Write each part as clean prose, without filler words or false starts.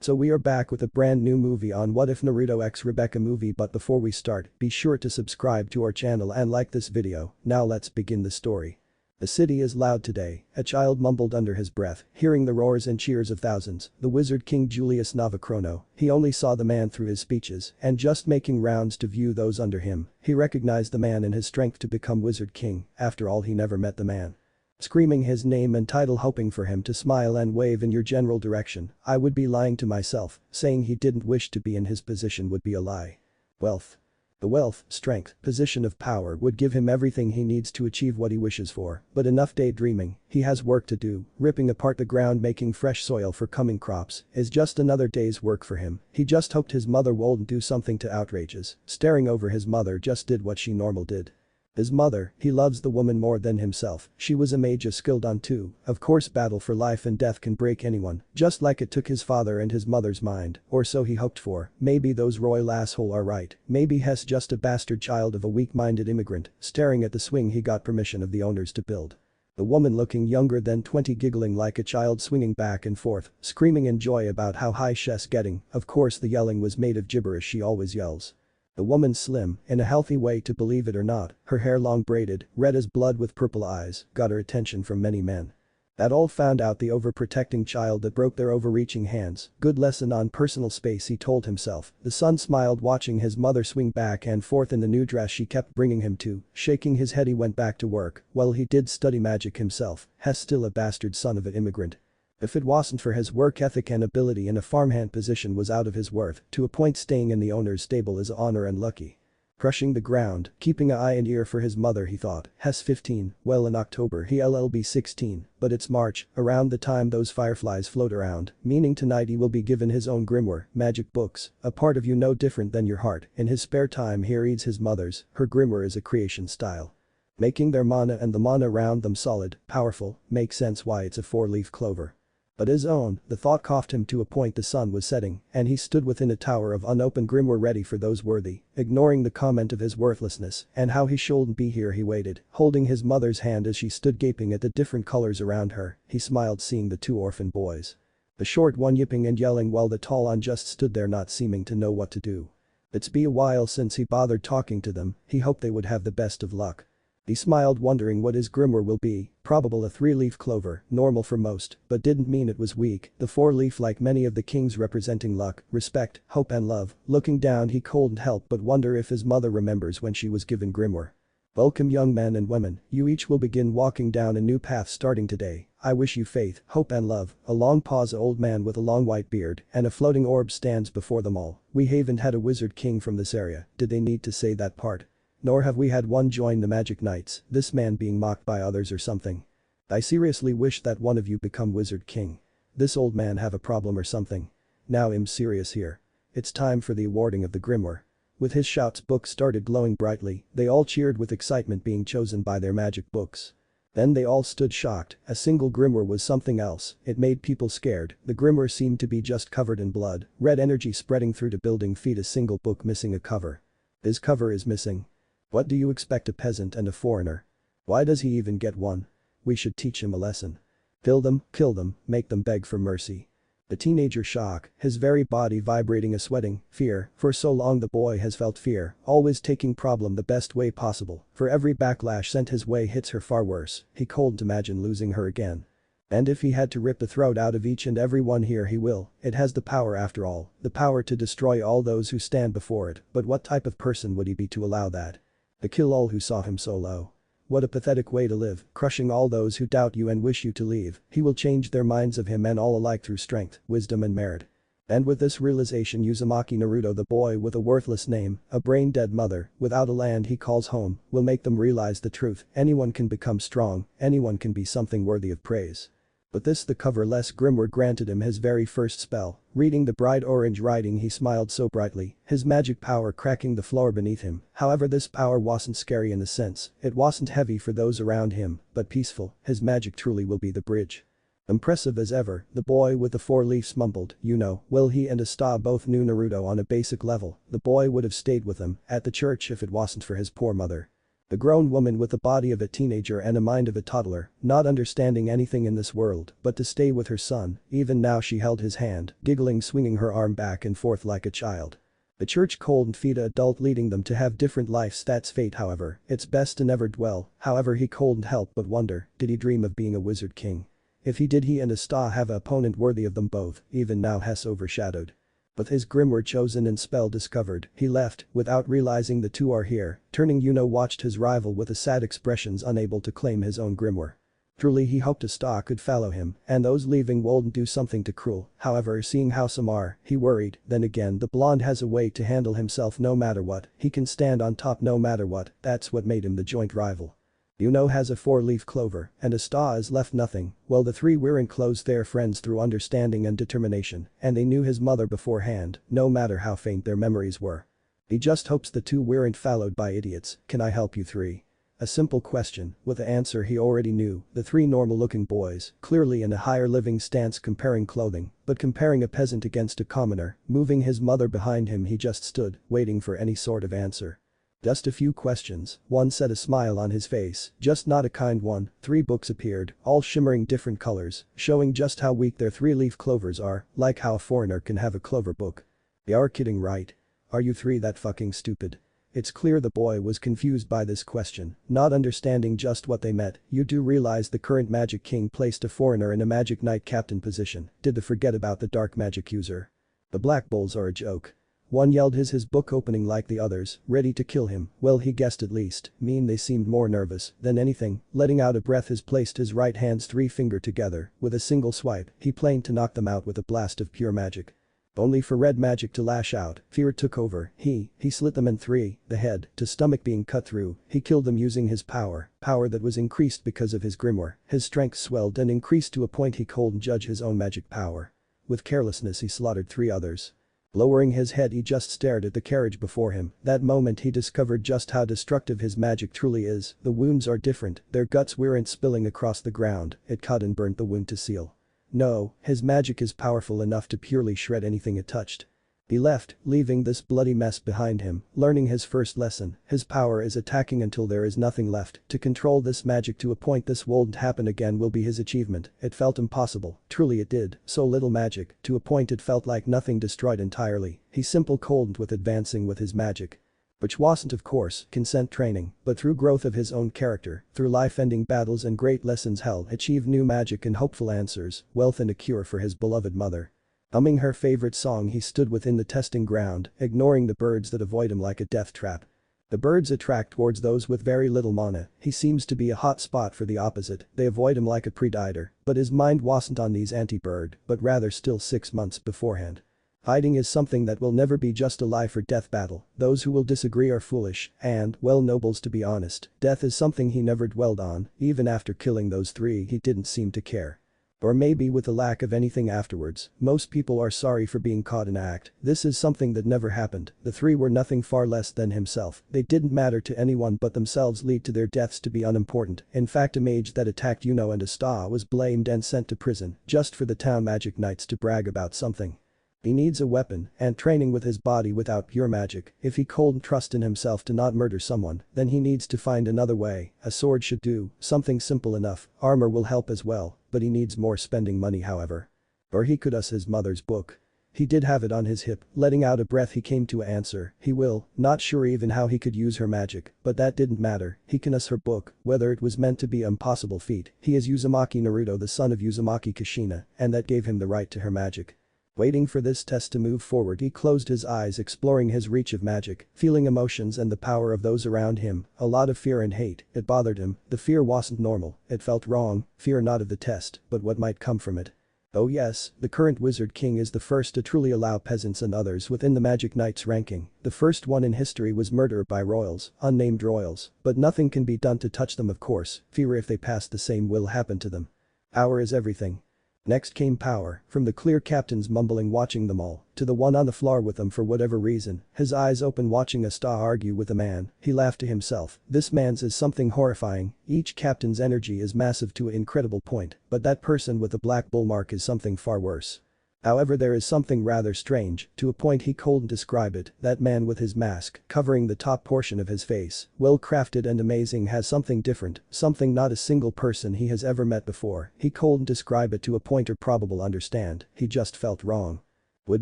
So we are back with a brand new movie on What If Naruto X Rebecca movie, but before we start, be sure to subscribe to our channel and like this video. Now let's begin the story. The city is loud today, a child mumbled under his breath, hearing the roars and cheers of thousands. The wizard king Julius Navachrono, he only saw the man through his speeches and just making rounds to view those under him. He recognized the man and his strength to become wizard king, after all he never met the man. Screaming his name and title, hoping for him to smile and wave in your general direction. I would be lying to myself, saying he didn't wish to be in his position would be a lie. Wealth. The wealth, strength, position of power would give him everything he needs to achieve what he wishes for, but enough daydreaming. He has work to do. Ripping apart the ground, making fresh soil for coming crops is just another day's work for him. He just hoped his mother wouldn't do something too outrageous. Staring over his mother just did what she normal did. His mother, he loves the woman more than himself. She was a mage skilled on too. Of course, battle for life and death can break anyone, just like it took his father and his mother's mind, or so he hoped for. Maybe those royal asshole are right. Maybe Hess just a bastard child of a weak-minded immigrant, staring at the swing he got permission of the owners to build. The woman looking younger than 20, giggling like a child, swinging back and forth, screaming in joy about how high she's getting. Of course the yelling was made of gibberish she always yells. The woman slim, in a healthy way to believe it or not, her hair long braided, red as blood with purple eyes, got her attention from many men. That all found out the overprotecting child that broke their overreaching hands. Good lesson on personal space, he told himself. The son smiled watching his mother swing back and forth in the new dress she kept bringing him to. Shaking his head he went back to work. Well, he did study magic himself. Has still a bastard son of an immigrant. If it wasn't for his work ethic and ability in a farmhand position was out of his worth, to a point staying in the owner's stable is honor and lucky. Crushing the ground, keeping an eye and ear for his mother, he thought. Hess 15, well in October he'll be 16, but it's March, around the time those fireflies float around, meaning tonight he will be given his own grimoire, magic books, a part of you no different than your heart. In his spare time he reads his mother's, her grimoire is a creation style. Making their mana and the mana around them solid, powerful, makes sense why it's a 4-leaf clover. But his own, the thought coughed him to a point. The sun was setting, and he stood within a tower of unopened grimoire ready for those worthy. Ignoring the comment of his worthlessness and how he shouldn't be here, he waited, holding his mother's hand as she stood gaping at the different colors around her. He smiled seeing the two orphan boys. The short one yipping and yelling while the tall one just stood there not seeming to know what to do. It's been a while since he bothered talking to them. He hoped they would have the best of luck. He smiled wondering what his grimoire will be, probable a 3-leaf clover, normal for most, but didn't mean it was weak. The 4-leaf like many of the kings representing luck, respect, hope and love. Looking down he couldn't help but wonder if his mother remembers when she was given grimoire. Welcome young men and women, you each will begin walking down a new path starting today. I wish you faith, hope and love. A long pause, an old man with a long white beard and a floating orb stands before them all. We haven't had a wizard king from this area, did they need to say that part? Nor have we had one join the Magic Knights, this man being mocked by others or something. I seriously wish that one of you become Wizard King. This old man have a problem or something. Now I'm serious here. It's time for the awarding of the grimoire. With his shouts, books started glowing brightly. They all cheered with excitement being chosen by their magic books. Then they all stood shocked. A single grimoire was something else. It made people scared. The grimoire seemed to be just covered in blood, red energy spreading through the building feet. A single book missing a cover. His cover is missing. What do you expect, a peasant and a foreigner? Why does he even get one? We should teach him a lesson. Kill them, make them beg for mercy. The teenager shock, his very body vibrating, a sweating, fear. For so long the boy has felt fear, always taking problem the best way possible. For every backlash sent his way hits her far worse. He couldn't imagine losing her again. And if he had to rip the throat out of each and every one here, he will. It has the power after all, the power to destroy all those who stand before it. But what type of person would he be to allow that? To kill all who saw him so low. What a pathetic way to live, crushing all those who doubt you and wish you to leave. He will change their minds of him and all alike through strength, wisdom and merit. And with this realization, Uzumaki Naruto, the boy with a worthless name, a brain-dead mother, without a land he calls home, will make them realize the truth. Anyone can become strong, anyone can be something worthy of praise. But this the coverless grimoire granted him his very first spell. Reading the bright orange writing, he smiled so brightly, his magic power cracking the floor beneath him. However, this power wasn't scary in the sense, it wasn't heavy for those around him, but peaceful. His magic truly will be the bridge. Impressive as ever, the boy with the 4 leaves mumbled, you know, well, he and Asta both knew Naruto on a basic level. The boy would have stayed with him at the church if it wasn't for his poor mother. The grown woman with the body of a teenager and a mind of a toddler, not understanding anything in this world but to stay with her son, even now she held his hand, giggling, swinging her arm back and forth like a child. The church cold feed a adult, leading them to have different lives. That's fate, however, it's best to never dwell. However, he couldn't help but wonder, did he dream of being a wizard king? If he did, he and Asta have an opponent worthy of them both, even now Hess overshadowed. With his grimoire chosen and spell discovered, he left, without realizing the two are here, turning Yuno watched his rival with a sad expressions, unable to claim his own grimoire. Truly he hoped Asta could follow him, and those leaving wouldn't do something too cruel. However, seeing how some are, he worried. Then again, the blonde has a way to handle himself no matter what, he can stand on top no matter what, that's what made him the joint rival. Yuno has a 4-leaf clover, and Asta is left nothing. Well, the three weren't close, their friends through understanding and determination, and they knew his mother beforehand, no matter how faint their memories were. He just hopes the two weren't followed by idiots. Can I help you three? A simple question, with the answer he already knew. The three normal-looking boys, clearly in a higher living stance, comparing clothing, but comparing a peasant against a commoner, moving his mother behind him. He just stood, waiting for any sort of answer. Just a few questions, one set a smile on his face, just not a kind one. 3 books appeared, all shimmering different colors, showing just how weak their 3-leaf clovers are, like how a foreigner can have a clover book. You're kidding, right? Are you 3 that fucking stupid? It's clear the boy was confused by this question, not understanding just what they meant. You do realize the current Magic King placed a foreigner in a Magic Knight captain position. Did they forget about the dark magic user? The Black Bulls are a joke. One yelled, his book opening like the others, ready to kill him. Well, he guessed at least. They seemed more nervous than anything. Letting out a breath, he placed his right hand's 3 finger together. With a single swipe, he planned to knock them out with a blast of pure magic. Only for red magic to lash out. Fear took over. He slit them in 3, the head to stomach being cut through. He killed them using his power that was increased because of his grimoire. His strength swelled and increased to a point he couldn't judge his own magic power. With carelessness he slaughtered 3 others. Lowering his head, he just stared at the carriage before him. That moment he discovered just how destructive his magic truly is. The wounds are different, their guts weren't spilling across the ground, it cut and burnt the wound to seal. No, his magic is powerful enough to purely shred anything it touched. He left, leaving this bloody mess behind him, learning his first lesson. His power is attacking until there is nothing left. To control this magic to a point this won't happen again will be his achievement. It felt impossible, truly it did, so little magic, to a point it felt like nothing destroyed entirely. He simple couldn't with advancing with his magic. Which wasn't, of course, consent training, but through growth of his own character, through life-ending battles and great lessons, hell achieved new magic and hopeful answers, wealth and a cure for his beloved mother. Humming her favorite song, he stood within the testing ground, ignoring the birds that avoid him like a death trap. The birds attract towards those with very little mana. He seems to be a hot spot for the opposite. They avoid him like a predator, but his mind wasn't on these anti-bird, but rather still 6 months beforehand. Hiding is something that will never be just a life or death battle. Those who will disagree are foolish and, well, nobles to be honest. Death is something he never dwelled on. Even after killing those 3, he didn't seem to care. Or maybe with the lack of anything afterwards. Most people are sorry for being caught in act. This is something that never happened. The 3 were nothing far less than himself. They didn't matter to anyone but themselves, lead to their deaths to be unimportant. In fact, a mage that attacked Yuno and Asta was blamed and sent to prison just for the town Magic Knights to brag about something. He needs a weapon and training with his body without pure magic. If he couldn't trust in himself to not murder someone, then he needs to find another way. A sword should do, something simple enough. Armor will help as well, but he needs more spending money, however. Or he could use his mother's book. He did have it on his hip. Letting out a breath, he came to an answer. He will, not sure even how he could use her magic, but that didn't matter. He can use her book, whether it was meant to be an impossible feat. He is Uzumaki Naruto, the son of Uzumaki Kushina, and that gave him the right to her magic. Waiting for this test to move forward, he closed his eyes, exploring his reach of magic, feeling emotions and the power of those around him. A lot of fear and hate. It bothered him. The fear wasn't normal. It felt wrong. Fear not of the test, but what might come from it. Oh yes, the current Wizard King is the first to truly allow peasants and others within the Magic Knights ranking. The first one in history was murder by royals, unnamed royals. But nothing can be done to touch them, of course. Fear if they pass the same will happen to them. Power is everything. Next came power, from the clear captains mumbling watching them all, to the one on the floor with them for whatever reason, his eyes open watching Asta argue with a man. He laughed to himself. This man's is something horrifying. Each captain's energy is massive to an incredible point, but that person with the black bull mark is something far worse. However, there is something rather strange, to a point he couldn't describe it. That man with his mask, covering the top portion of his face, well crafted and amazing, has something different, something not a single person he has ever met before. He couldn't describe it to a point or probable understand, he just felt wrong. Would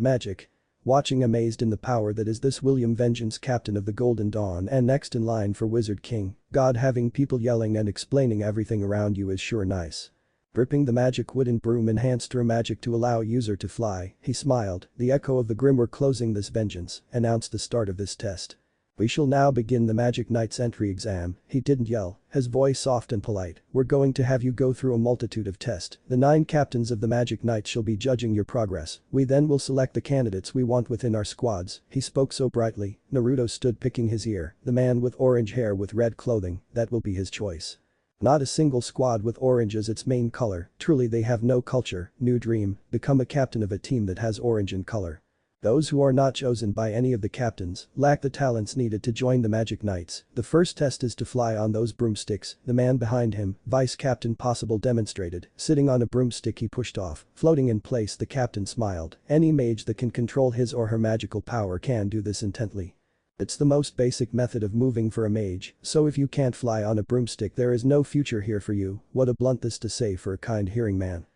magic? Watching amazed in the power that is this William Vengeance, captain of the Golden Dawn and next in line for Wizard King. God, having people yelling and explaining everything around you is sure nice. Gripping the magic wooden broom enhanced through magic to allow user to fly, he smiled. The echo of the grim were closing this vengeance, announced the start of this test. We shall now begin the Magic Knight's entry exam. He didn't yell, his voice soft and polite. We're going to have you go through a multitude of tests. The 9 captains of the Magic Knights shall be judging your progress. We then will select the candidates we want within our squads. He spoke so brightly, Naruto stood picking his ear. The man with orange hair with red clothing, that will be his choice. Not a single squad with orange as its main color, truly they have no culture. New dream, become a captain of a team that has orange in color. Those who are not chosen by any of the captains lack the talents needed to join the Magic Knights. The first test is to fly on those broomsticks. The man behind him, Vice Captain Possible, demonstrated. Sitting on a broomstick he pushed off, floating in place. The captain smiled. Any mage that can control his or her magical power can do this intently. It's the most basic method of moving for a mage, so if you can't fly on a broomstick there is no future here for you. What a blunt this to say for a kind hearing man.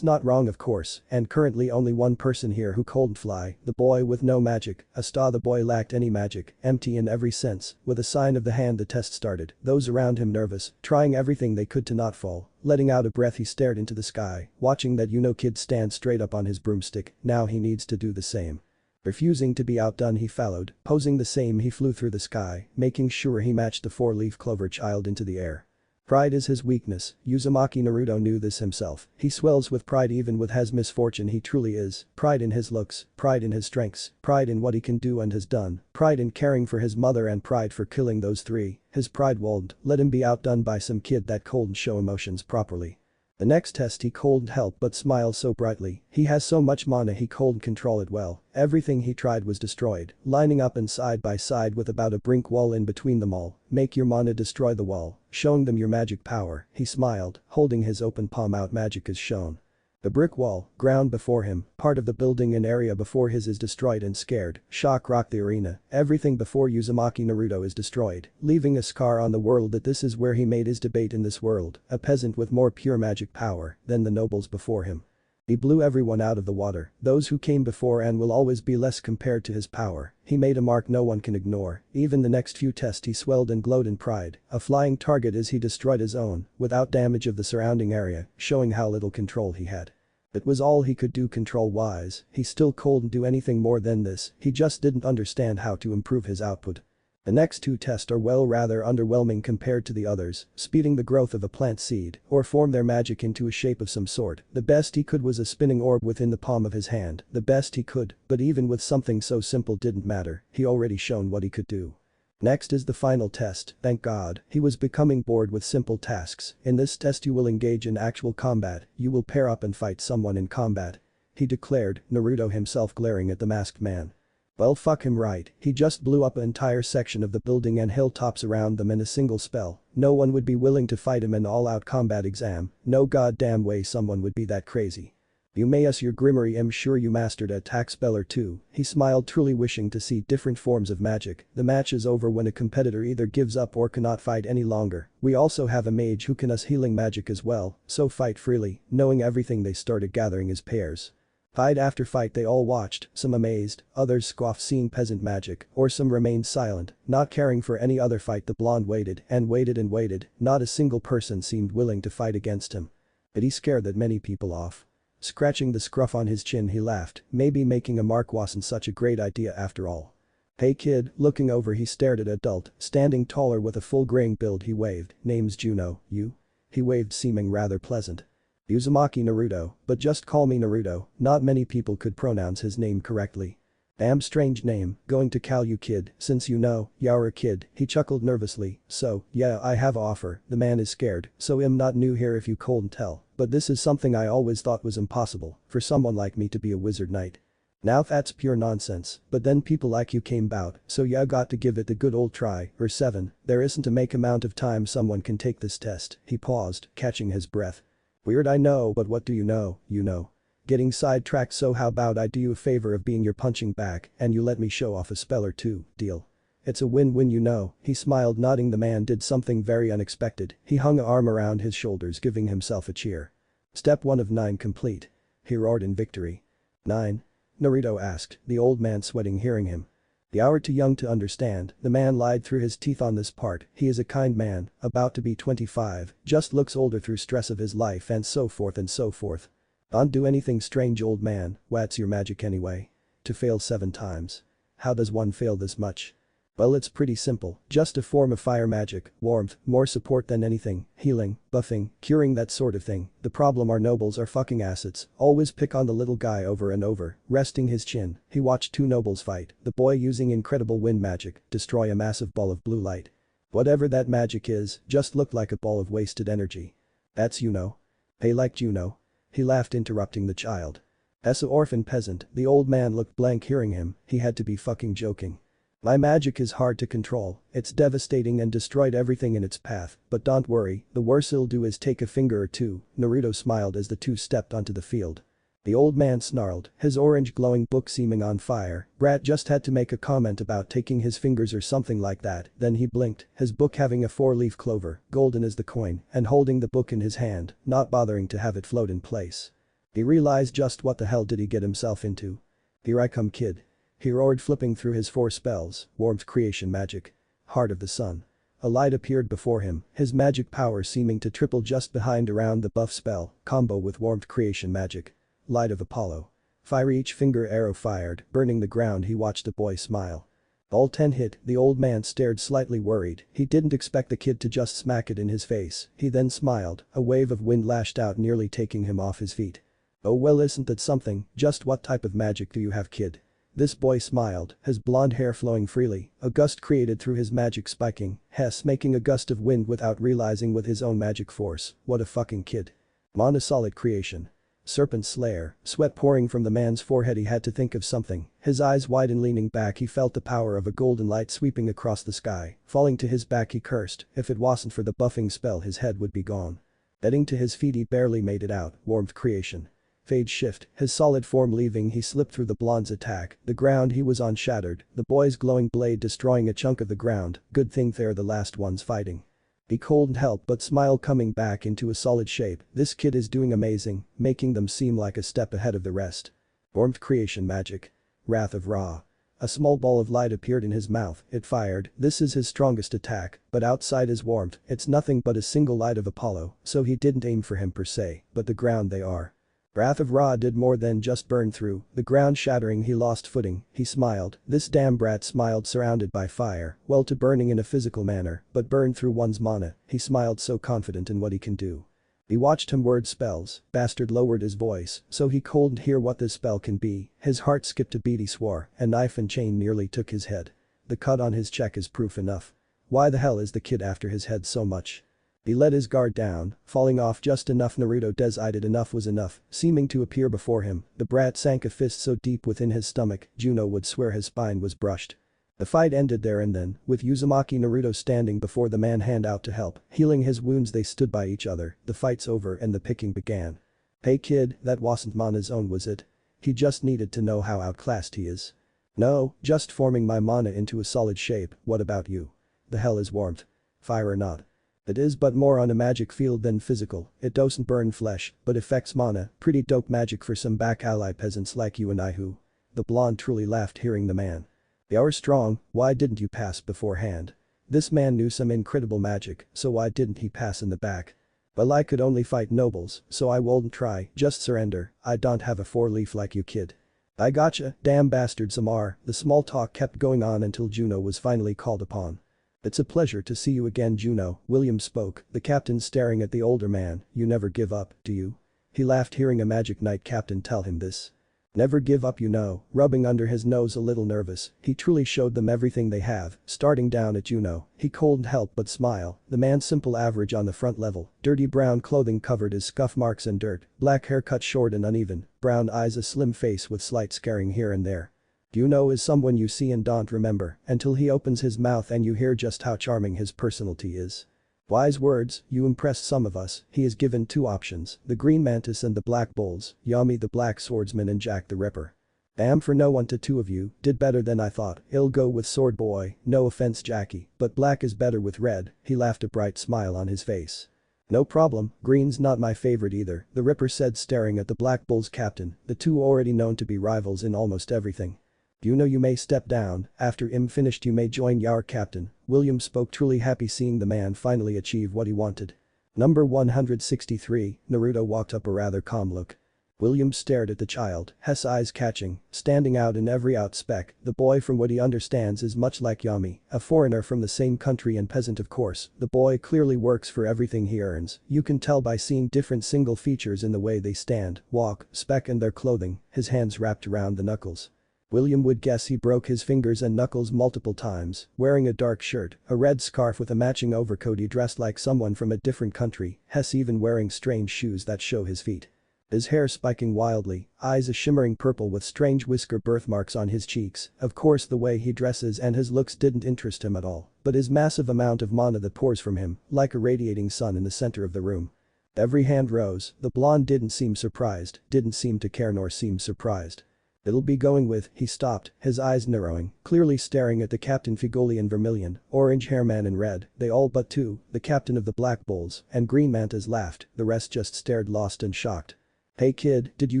Not wrong of course, and currently only one person here who couldn't fly, the boy with no magic. The boy lacked any magic, empty in every sense. With a sign of the hand the test started, those around him nervous, trying everything they could to not fall. Letting out a breath he stared into the sky, watching that kid stand straight up on his broomstick. Now he needs to do the same. Refusing to be outdone he followed, posing the same he flew through the sky, making sure he matched the 4-leaf clover child into the air. Pride is his weakness, Uzumaki Naruto knew this himself. He swells with pride even with his misfortune. He truly is. Pride in his looks, pride in his strengths, pride in what he can do and has done, pride in caring for his mother and pride for killing those 3. His pride won't let him be outdone by some kid that couldn't show emotions properly. The next test he couldn't help but smile so brightly. He has so much mana he couldn't control it well. Everything he tried was destroyed, lining up and side by side with about a brick wall in between them all. Make your mana destroy the wall, showing them your magic power. He smiled, holding his open palm out. Magic is shown. The brick wall, ground before him, part of the building and area before his is destroyed and scared. Shock rocked the arena. Everything before Uzumaki Naruto is destroyed, leaving a scar on the world that this is where he made his debate in this world. A peasant with more pure magic power than the nobles before him. He blew everyone out of the water, those who came before and will always be less compared to his power. He made a mark no one can ignore. Even the next few tests he swelled and glowed in pride. A flying target as he destroyed his own, without damage of the surrounding area, showing how little control he had. It was all he could do control-wise. He still couldn't do anything more than this, he just didn't understand how to improve his output. The next 2 tests are rather underwhelming compared to the others, speeding the growth of a plant seed, or form their magic into a shape of some sort. The best he could was a spinning orb within the palm of his hand, the best he could, but even with something so simple didn't matter, he already shown what he could do. Next is the final test. Thank God, he was becoming bored with simple tasks. In this test you will engage in actual combat, you will pair up and fight someone in combat. He declared, Naruto himself glaring at the masked man. Well, fuck him right, he just blew up an entire section of the building and hilltops around them in a single spell. No one would be willing to fight him in an all-out combat exam, no goddamn way someone would be that crazy. Eumaeus, your Grimmery, I'm sure you mastered a attack spell or 2. He smiled, truly wishing to see different forms of magic. The match is over when a competitor either gives up or cannot fight any longer. We also have a mage who can use healing magic as well, so fight freely. Knowing everything they started gathering his pairs. Fight after fight they all watched, some amazed, others scoffed seeing peasant magic, or some remained silent, not caring for any other fight. The blonde waited and waited and waited, not a single person seemed willing to fight against him. But he scared that many people off. Scratching the scruff on his chin he laughed, maybe making a mark wasn't such a great idea after all. Hey kid, looking over he stared at adult, standing taller with a full graying build. He waved, name's Juno, you? He waved seeming rather pleasant. Uzumaki Naruto, but just call me Naruto. Not many people could pronounce his name correctly. Damn strange name, going to call you kid, since you know, you're a kid. He chuckled nervously, so, yeah, I have a offer. The man is scared, so I'm not new here if you couldn't tell, but this is something I always thought was impossible, for someone like me to be a wizard knight. Now that's pure nonsense, but then people like you came about, so yeah, got to give it the good old try. Or 7, there isn't a make amount of time someone can take this test. He paused, catching his breath. Weird I know, but what do you know, you know? Getting sidetracked, so how about I do you a favor of being your punching bag and you let me show off a spell or two, deal? It's a win-win, you know, he smiled, nodding. The man did something very unexpected. He hung an arm around his shoulders, giving himself a cheer. Step 1 of 9 complete. He roared in victory. 9? Naruto asked, the old man sweating hearing him. The hour too young to understand, the man lied through his teeth on this part. He is a kind man, about to be 25, just looks older through stress of his life and so forth and so forth. Don't do anything strange, old man. What's your magic anyway? To fail 7 times. How does one fail this much? Well, it's pretty simple, just a form of fire magic, warmth, more support than anything, healing, buffing, curing, that sort of thing. The problem are nobles are fucking assets, always pick on the little guy over and over. Resting his chin, he watched 2 nobles fight, the boy using incredible wind magic, destroy a massive ball of blue light. Whatever that magic is, just looked like a ball of wasted energy. That's Juno. Hey, like Juno? He laughed, interrupting the child. As an orphan peasant, the old man looked blank hearing him. He had to be fucking joking. My magic is hard to control, it's devastating and destroyed everything in its path, but don't worry, the worst it'll do is take a finger or two. Naruto smiled as the two stepped onto the field. The old man snarled, his orange glowing book seeming on fire. Brat just had to make a comment about taking his fingers or something like that, then he blinked, his book having a 4-leaf clover, golden as the coin, and holding the book in his hand, not bothering to have it float in place. He realized just what the hell did he get himself into. Here I come, kid. He roared, flipping through his 4 spells, warmth, creation, magic. Heart of the sun. A light appeared before him, his magic power seeming to triple just behind around the buff spell, combo with warmth, creation, magic. Light of Apollo. Fire, each finger arrow fired, burning the ground. He watched the boy smile. All 10 hit, the old man stared, slightly worried. He didn't expect the kid to just smack it in his face. He then smiled, a wave of wind lashed out, nearly taking him off his feet. Oh well, isn't that something? Just what type of magic do you have, kid? This boy smiled, his blonde hair flowing freely, a gust created through his magic spiking, Hess making a gust of wind without realizing with his own magic force. What a fucking kid. Mana solid creation. Serpent Slayer, sweat pouring from the man's forehead. He had to think of something, his eyes wide and leaning back. He felt the power of a golden light sweeping across the sky, falling to his back. He cursed, if it wasn't for the buffing spell his head would be gone. Getting to his feet, he barely made it out. Warmth creation. Phase shift, his solid form leaving. He slipped through the blonde's attack, the ground he was on shattered, the boy's glowing blade destroying a chunk of the ground. Good thing they're the last ones fighting. He couldn't help but smile, coming back into a solid shape. This kid is doing amazing, making them seem like a step ahead of the rest. Warmth creation magic. Wrath of Ra. A small ball of light appeared in his mouth, it fired. This is his strongest attack, but outside his warmth, it's nothing but a single light of Apollo, so he didn't aim for him per se, but the ground they are. Wrath of Ra did more than just burn through, the ground shattering. He lost footing, he smiled, this damn brat smiled, surrounded by fire, well, to burning in a physical manner, but burn through one's mana. He smiled, so confident in what he can do. He watched him word spells, bastard lowered his voice, so he couldn't hear what this spell can be. His heart skipped a beat. He swore, a knife and chain nearly took his head. The cut on his cheek is proof enough. Why the hell is the kid after his head so much? He let his guard down, falling off just enough. Naruto decided enough was enough, seeming to appear before him. The brat sank a fist so deep within his stomach, Juno would swear his spine was brushed. The fight ended there and then, with Uzumaki Naruto standing before the man, hand out to help, healing his wounds. They stood by each other, the fight's over and the picking began. Hey kid, that wasn't mana's own, was it? He just needed to know how outclassed he is. No, just forming my mana into a solid shape. What about you? The hell is warmth? Fire or not? It is, but more on a magic field than physical. It doesn't burn flesh, but affects mana. Pretty dope magic for some back alley peasants like you and I who. The blonde truly laughed hearing the man. You're strong, why didn't you pass beforehand? This man knew some incredible magic, so why didn't he pass in the back? Well, I could only fight nobles, so I won't try, just surrender. I don't have a 4-leaf like you, kid. I gotcha, damn bastard Samar. The small talk kept going on until Juno was finally called upon. It's a pleasure to see you again, Juno, William spoke, the captain staring at the older man. You never give up, do you? He laughed hearing a magic knight captain tell him this. Never give up, you know, rubbing under his nose a little nervous. He truly showed them everything they have, starting down at Juno. He couldn't help but smile, the man's simple average on the front level, dirty brown clothing covered his scuff marks and dirt, black hair cut short and uneven, brown eyes, a slim face with slight scarring here and there. Juno is someone you see and don't remember until he opens his mouth and you hear just how charming his personality is. Wise words, you impress some of us. He is given two options, the Green Mantis and the Black Bulls, Yami the Black Swordsman and Jack the Ripper. Damn for no one to two of you, did better than I thought, I'll go with Sword Boy, no offense Jackie, but black is better with red, he laughed a bright smile on his face. No problem, green's not my favorite either, the Ripper said staring at the Black Bulls captain, the two already known to be rivals in almost everything. You know you may step down, after I'm finished you may join your captain, William spoke truly happy seeing the man finally achieve what he wanted. Number 163, Naruto walked up a rather calm look. William stared at the child, his eyes catching, standing out in every outspec, the boy from what he understands is much like Yami, a foreigner from the same country and peasant of course, the boy clearly works for everything he earns, you can tell by seeing different single features in the way they stand, walk, spec and their clothing, his hands wrapped around the knuckles. William would guess he broke his fingers and knuckles multiple times, wearing a dark shirt, a red scarf with a matching overcoat he dressed like someone from a different country, Hess even wearing strange shoes that show his feet. His hair spiking wildly, eyes a shimmering purple with strange whisker birthmarks on his cheeks, of course the way he dresses and his looks didn't interest him at all, but his massive amount of mana that pours from him, like a radiating sun in the center of the room. Every hand rose, the blonde didn't seem surprised, didn't seem to care nor seem surprised. It'll be going with, he stopped, his eyes narrowing, clearly staring at the Captain Figoli in vermilion, orange hairman in red, they all but two, the captain of the Black Bulls, and Green Mantas laughed, the rest just stared lost and shocked. Hey kid, did you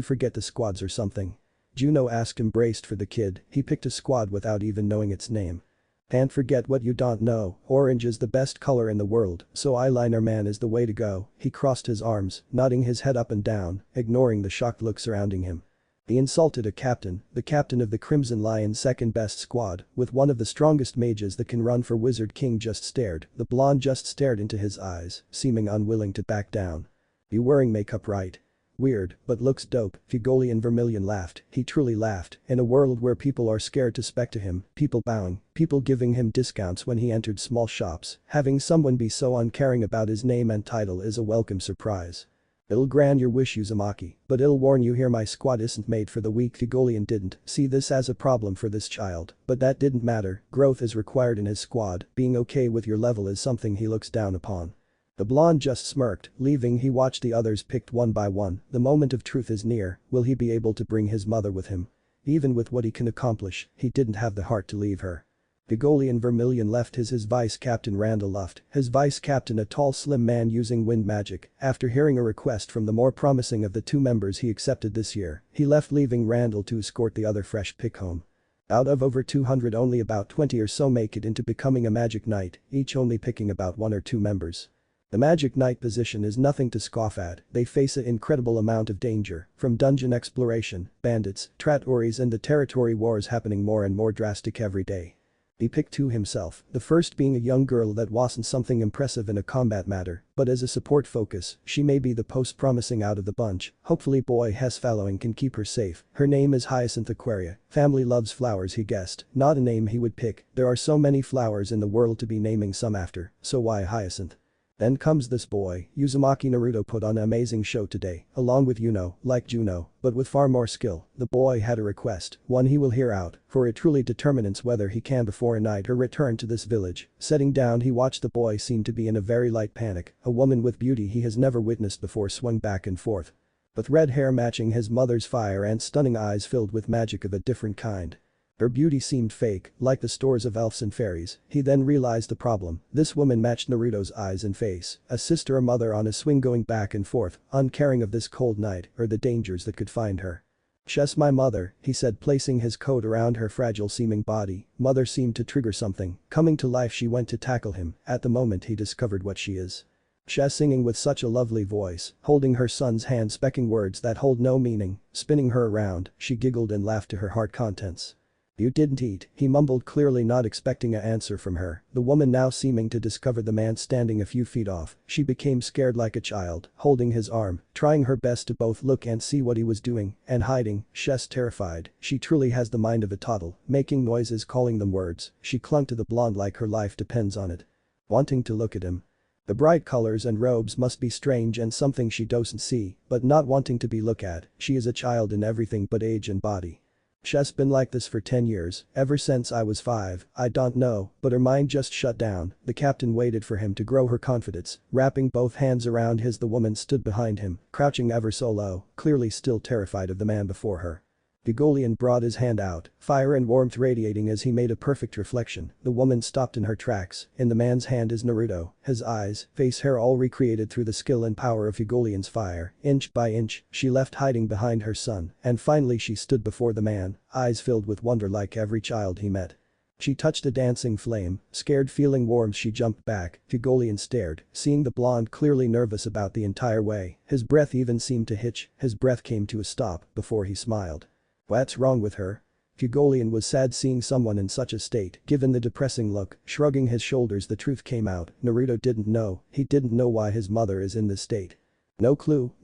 forget the squads or something? Juno asked him braced for the kid, he picked a squad without even knowing its name. Can't forget what you don't know, orange is the best color in the world, so eyeliner man is the way to go, he crossed his arms, nodding his head up and down, ignoring the shocked look surrounding him. He insulted a captain, the captain of the Crimson Lion's second best squad, with one of the strongest mages that can run for Wizard King just stared, the blonde just stared into his eyes, seeming unwilling to back down. You wearing makeup right? Weird, but looks dope, Figoli in vermilion laughed, he truly laughed, in a world where people are scared to spec to him, people bowing, people giving him discounts when he entered small shops, having someone be so uncaring about his name and title is a welcome surprise. It'll grant your wish Uzumaki, but I'll warn you here my squad isn't made for the weak. Figolian didn't see this as a problem for this child, but that didn't matter, growth is required in his squad, being okay with your level is something he looks down upon. The blonde just smirked, leaving he watched the others picked one by one, the moment of truth is near, will he be able to bring his mother with him? Even with what he can accomplish, he didn't have the heart to leave her. Figoli in vermilion left his vice captain Randall left, his vice captain a tall slim man using wind magic, after hearing a request from the more promising of the two members he accepted this year, he left leaving Randall to escort the other fresh pick home. Out of over 200 only about 20 or so make it into becoming a magic knight, each only picking about 1 or 2 members. The Magic Knight position is nothing to scoff at, they face an incredible amount of danger, from dungeon exploration, bandits, trattories and the territory wars happening more and more drastic every day. He picked 2 himself, the first being a young girl that wasn't something impressive in a combat matter, but as a support focus, she may be the most promising out of the bunch, hopefully boy Hess following can keep her safe, her name is Hyacinth Aquaria, family loves flowers he guessed, not a name he would pick, there are so many flowers in the world to be naming some after, so why Hyacinth? Then comes this boy, Uzumaki Naruto put on an amazing show today, along with Yuno, like Juno, but with far more skill, the boy had a request, one he will hear out, for it truly determines whether he can before a night or return to this village. Sitting down he watched the boy seem to be in a very light panic, a woman with beauty he has never witnessed before swung back and forth. With red hair matching his mother's fire and stunning eyes filled with magic of a different kind. Her beauty seemed fake, like the stores of elves and fairies, he then realized the problem, this woman matched Naruto's eyes and face, a sister or mother on a swing going back and forth, uncaring of this cold night or the dangers that could find her. "She's my mother," he said placing his coat around her fragile seeming body, mother seemed to trigger something, coming to life she went to tackle him, at the moment he discovered what she is. She's singing with such a lovely voice, holding her son's hand specking words that hold no meaning, spinning her around, she giggled and laughed to her heart contents. "You didn't eat," he mumbled clearly not expecting an answer from her, the woman now seeming to discover the man standing a few feet off, she became scared like a child, holding his arm, trying her best to both look and see what he was doing, and hiding, she's terrified, she truly has the mind of a toddle, making noises calling them words, she clung to the blonde like her life depends on it. Wanting to look at him. The bright colors and robes must be strange and something she doesn't see, but not wanting to be looked at, she is a child in everything but age and body. She's been like this for 10 years, ever since I was 5, I don't know, but her mind just shut down. The captain waited for him to grow her confidence, wrapping both hands around his. The woman stood behind him, crouching ever so low, clearly still terrified of the man before her. Ugolian brought his hand out, fire and warmth radiating as he made a perfect reflection. The woman stopped in her tracks. In the man's hand is Naruto, his eyes, face, hair all recreated through the skill and power of Ugolian's fire. Inch by inch, she left hiding behind her son, and finally she stood before the man, eyes filled with wonder like every child he met. She touched a dancing flame, scared feeling warmth she jumped back. Ugolian stared, seeing the blonde clearly nervous about the entire way. His breath even seemed to hitch, his breath came to a stop before he smiled. What's wrong with her? Ugolian was sad seeing someone in such a state. Given the depressing look, shrugging his shoulders, the truth came out. Naruto didn't know, he didn't know why his mother is in this state. No clue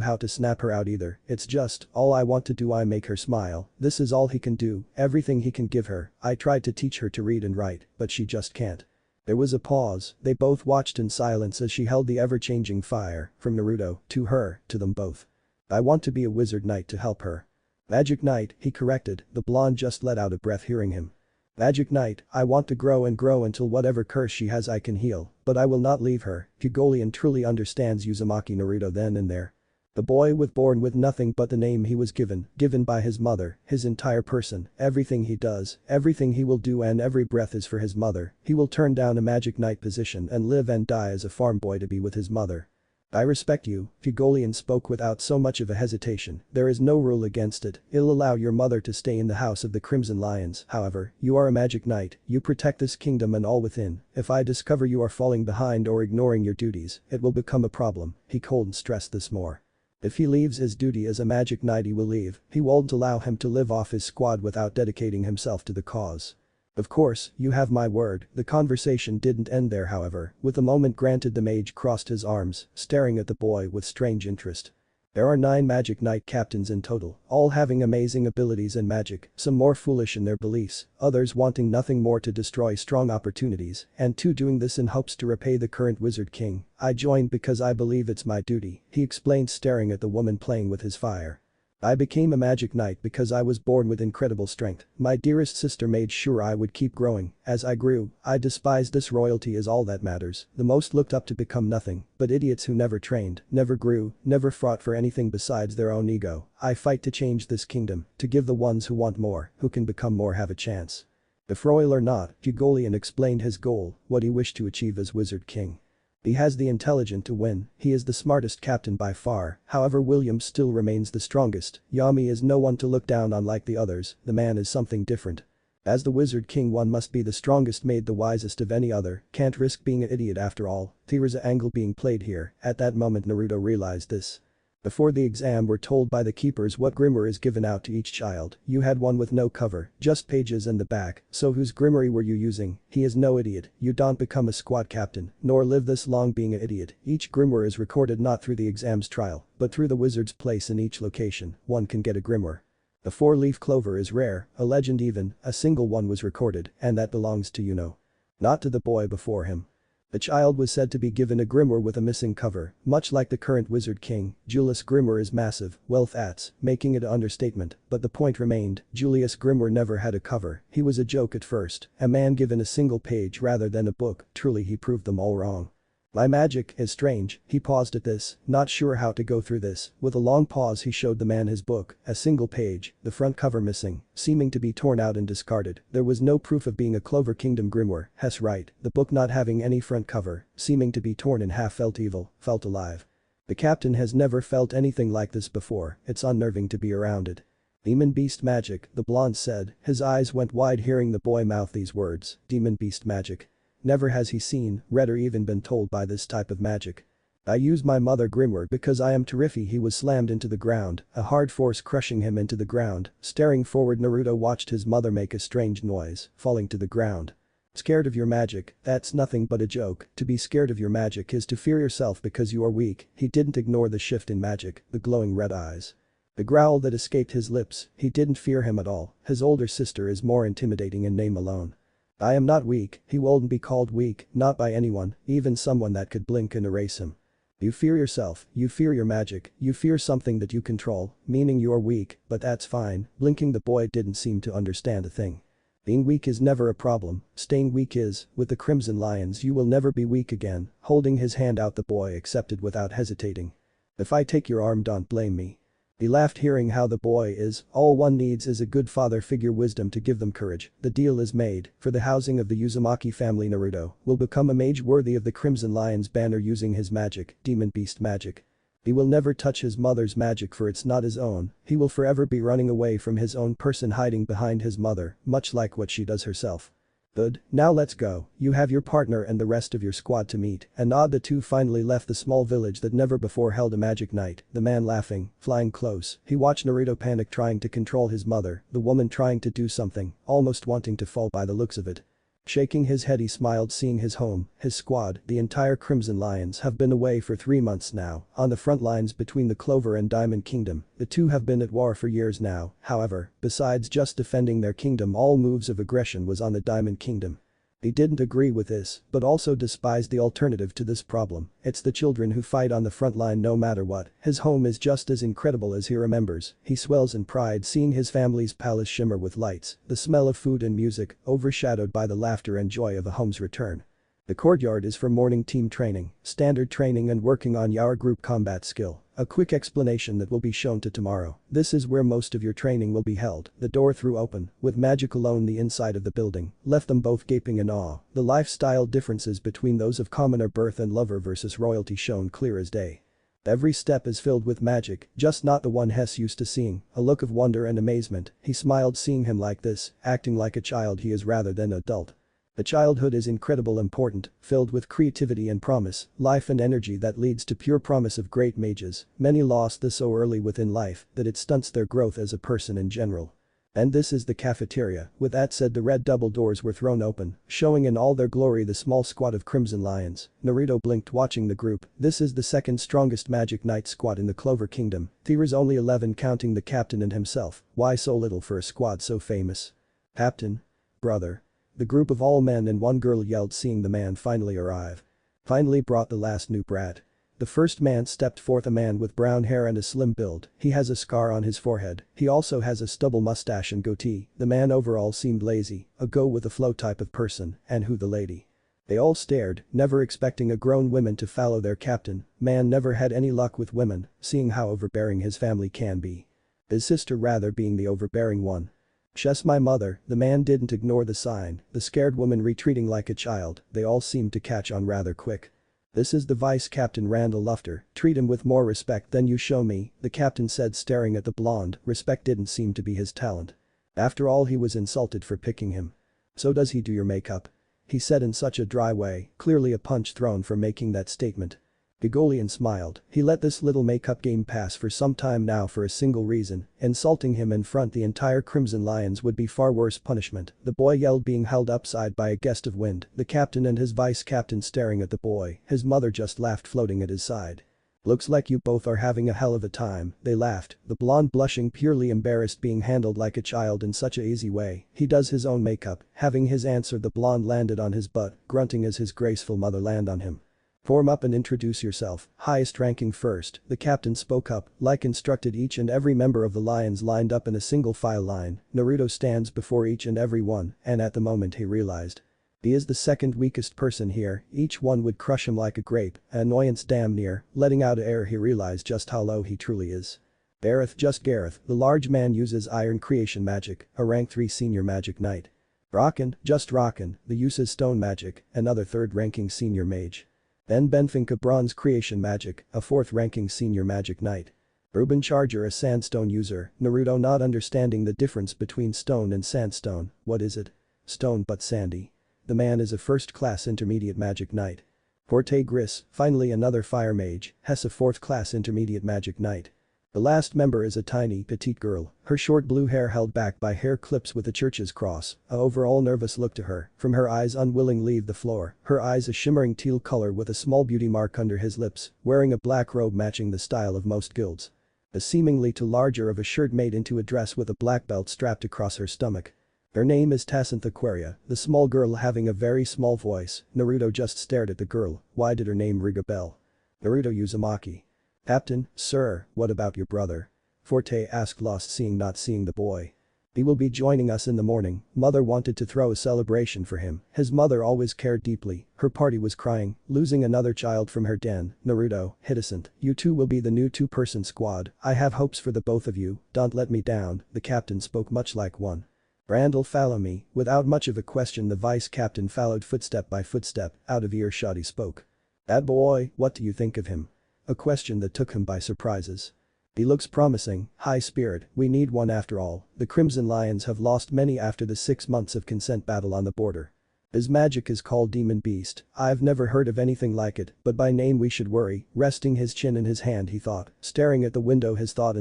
how to snap her out either. It's just, all I want to do, I make her smile. This is all he can do, everything he can give her. I tried to teach her to read and write, but she just can't. There was a pause. They both watched in silence as she held the ever-changing fire, from Naruto, to her, to them both. I want to be a wizard knight to help her. Magic Knight, he corrected. The blonde just let out a breath hearing him. Magic Knight, I want to grow and grow until whatever curse she has I can heal, but I will not leave her. Ugolian truly understands Uzumaki Naruto then and there. The boy was born with nothing but the name he was given by his mother, his entire person, everything he does, everything he will do, and every breath is for his mother. He will turn down a Magic Knight position and live and die as a farm boy to be with his mother. I respect you, Ugolian spoke without so much of a hesitation. There is no rule against it. It'll allow your mother to stay in the house of the Crimson Lions. However, you are a magic knight, you protect this kingdom and all within. If I discover you are falling behind or ignoring your duties, it will become a problem. He cold stressed this more. If he leaves his duty as a magic knight, he will leave. He won't allow him to live off his squad without dedicating himself to the cause. Of course, you have my word. The conversation didn't end there, however. With the moment granted, the mage crossed his arms, staring at the boy with strange interest. There are 9 Magic Knight captains in total, all having amazing abilities in magic, some more foolish in their beliefs, others wanting nothing more to destroy strong opportunities, and 2 doing this in hopes to repay the current Wizard King. I joined because I believe it's my duty, he explained, staring at the woman playing with his fire. I became a magic knight because I was born with incredible strength. My dearest sister made sure I would keep growing. As I grew, I despised this. Royalty is all that matters. The most looked up to become nothing, but idiots who never trained, never grew, never fought for anything besides their own ego. I fight to change this kingdom, to give the ones who want more, who can become more, have a chance. If royal or not, Ugolian explained his goal, what he wished to achieve as Wizard King. He has the intelligence to win, he is the smartest captain by far, however William still remains the strongest. Yami is no one to look down on like the others, the man is something different. As the Wizard King, one must be the strongest, made the wisest of any other, can't risk being an idiot after all. There is an angle being played here. At that moment Naruto realized this. Before the exam, we're told by the keepers what grimoire is given out to each child. You had one with no cover, just pages and the back, so whose grimoire were you using? He is no idiot, you don't become a squad captain, nor live this long being an idiot. Each grimoire is recorded not through the exam's trial, but through the wizard's place in each location. One can get a grimoire. The 4-leaf clover is rare, a legend even, a single one was recorded, and that belongs to Yuno. Not to the boy before him. The child was said to be given a grimoire with a missing cover, much like the current Wizard King. Julius' grimoire is massive, wealth adds, making it an understatement, but the point remained, Julius' grimoire never had a cover. He was a joke at first, a man given a single page rather than a book. Truly, he proved them all wrong. My magic is strange. He paused at this, not sure how to go through this. With a long pause, he showed the man his book, a single page, the front cover missing, seeming to be torn out and discarded. There was no proof of being a Clover Kingdom grimoire. Hess right, the book not having any front cover, seeming to be torn in half, felt evil, felt alive. The captain has never felt anything like this before, it's unnerving to be around it. Demon Beast magic, the blonde said, his eyes went wide hearing the boy mouth these words, Demon Beast magic. Never has he seen, read or even been told by this type of magic. I use my mother grimoire because I am terrific. He was slammed into the ground, a hard force crushing him into the ground. Staring forward, Naruto watched his mother make a strange noise, falling to the ground. Scared of your magic, that's nothing but a joke. To be scared of your magic is to fear yourself because you are weak. He didn't ignore the shift in magic, the glowing red eyes. The growl that escaped his lips, he didn't fear him at all. His older sister is more intimidating in name alone. I am not weak, he won't be called weak, not by anyone, even someone that could blink and erase him. You fear yourself, you fear your magic, you fear something that you control, meaning you're weak, but that's fine. Blinking, the boy didn't seem to understand a thing. Being weak is never a problem, staying weak is. With the Crimson Lions you will never be weak again. Holding his hand out, the boy accepted without hesitating. If I take your arm, don't blame me. He laughed, hearing how the boy is. All one needs is a good father figure, wisdom to give them courage. The deal is made. For the housing of the Uzumaki family, Naruto will become a mage worthy of the Crimson Lion's banner using his magic, demon beast magic. He will never touch his mother's magic, for it's not his own. He will forever be running away from his own person, hiding behind his mother, much like what she does herself. Good, now let's go. You have your partner and the rest of your squad to meet. And nod. The two finally left the small village that never before held a magic night. The man laughing, flying close. He watched Naruto panic, trying to control his mother, the woman trying to do something, almost wanting to fall by the looks of it. Shaking his head, he smiled, seeing his home, his squad, the entire Crimson Lions have been away for 3 months now, on the front lines between the Clover and Diamond Kingdom. The two have been at war for years now. However, besides just defending their kingdom, all moves of aggression was on the Diamond Kingdom. He didn't agree with this, but also despised the alternative to this problem. It's the children who fight on the front line no matter what. His home is just as incredible as he remembers. He swells in pride seeing his family's palace shimmer with lights, the smell of food and music, overshadowed by the laughter and joy of a home's return. The courtyard is for morning team training, standard training and working on your group combat skill. A quick explanation that will be shown to tomorrow. This is where most of your training will be held. The door threw open, with magic alone the inside of the building, left them both gaping in awe. The lifestyle differences between those of commoner birth and lover versus royalty shone clear as day. Every step is filled with magic, just not the one Hess used to seeing. A look of wonder and amazement, he smiled seeing him like this, acting like a child he is rather than an adult. The childhood is incredible important, filled with creativity and promise, life and energy that leads to pure promise of great mages. Many lost this so early within life that it stunts their growth as a person in general. And this is the cafeteria. With that said, the red double doors were thrown open, showing in all their glory the small squad of Crimson Lions. Naruto blinked watching the group. This is the second strongest Magic Knight squad in the Clover Kingdom. There's only 11 counting the captain and himself. Why so little for a squad so famous? Captain? Brother. The group of all men and one girl yelled seeing the man finally arrive. Finally brought the last new brat. The first man stepped forth, a man with brown hair and a slim build. He has a scar on his forehead. He also has a stubble mustache and goatee. The man overall seemed lazy, a go with the flow type of person. And who the lady? They all stared, never expecting a grown woman to follow their captain. Man never had any luck with women, seeing how overbearing his family can be. His sister rather being the overbearing one. She's my mother. The man didn't ignore the sign, the scared woman retreating like a child. They all seemed to catch on rather quick. This is the Vice Captain Randall Lufter. Treat him with more respect than you show me, the captain said staring at the blonde. Respect didn't seem to be his talent. After all, he was insulted for picking him. So does he do your makeup? He said in such a dry way, clearly a punch thrown for making that statement. Gogolian smiled. He let this little makeup game pass for some time now for a single reason. Insulting him in front the entire Crimson Lions would be far worse punishment. The boy yelled, being held upside by a gust of wind. The captain and his vice captain staring at the boy. His mother just laughed floating at his side. Looks like you both are having a hell of a time. They laughed, the blonde blushing, purely embarrassed being handled like a child in such a easy way. He does his own makeup. Having his answer, the blonde landed on his butt, grunting as his graceful mother landed on him. Form up and introduce yourself. Highest ranking first, the captain spoke up, like instructed. Each and every member of the Lions lined up in a single file line. Naruto stands before each and every one, and at the moment he realized. He is the second weakest person here, each one would crush him like a grape, annoyance damn near, letting out air he realized just how low he truly is. Gareth, just Gareth, the large man uses iron creation magic, a rank 3 senior magic knight. Rockin, just Rockin, the uses stone magic, another third ranking senior mage. Then Benfinca bronze creation magic, a 4th ranking senior magic knight. Urban Charger, a sandstone user. Naruto not understanding the difference between stone and sandstone. What is it? Stone but sandy. The man is a 1st class intermediate magic knight. Forte Gris, finally another fire mage, Hess, a 4th class intermediate magic knight. The last member is a tiny, petite girl, her short blue hair held back by hair clips with a church's cross, a overall nervous look to her, from her eyes unwilling leave the floor, her eyes a shimmering teal color with a small beauty mark under his lips, wearing a black robe matching the style of most guilds. A seemingly too larger of a shirt made into a dress with a black belt strapped across her stomach. Her name is Tassinth Aquaria, the small girl having a very small voice. Naruto just stared at the girl. Why did her name ring a bell? Naruto Uzumaki. Captain, sir, what about your brother? Forte asked, lost seeing not seeing the boy. He will be joining us in the morning. Mother wanted to throw a celebration for him. His mother always cared deeply. Her party was crying, losing another child from her den. Naruto, Hidescent, you two will be the new two-person squad. I have hopes for the both of you. Don't let me down. The captain spoke much like one. Randall, follow me. Without much of a question, the vice captain followed footstep by footstep. Out of earshot he spoke. That boy, what do you think of him? A question that took him by surprises. He looks promising, high spirit, we need one after all. The Crimson Lions have lost many after the 6 months of consent battle on the border. His magic is called Demon Beast. I've never heard of anything like it, but by name we should worry. Resting his chin in his hand he thought, staring at the window his thought,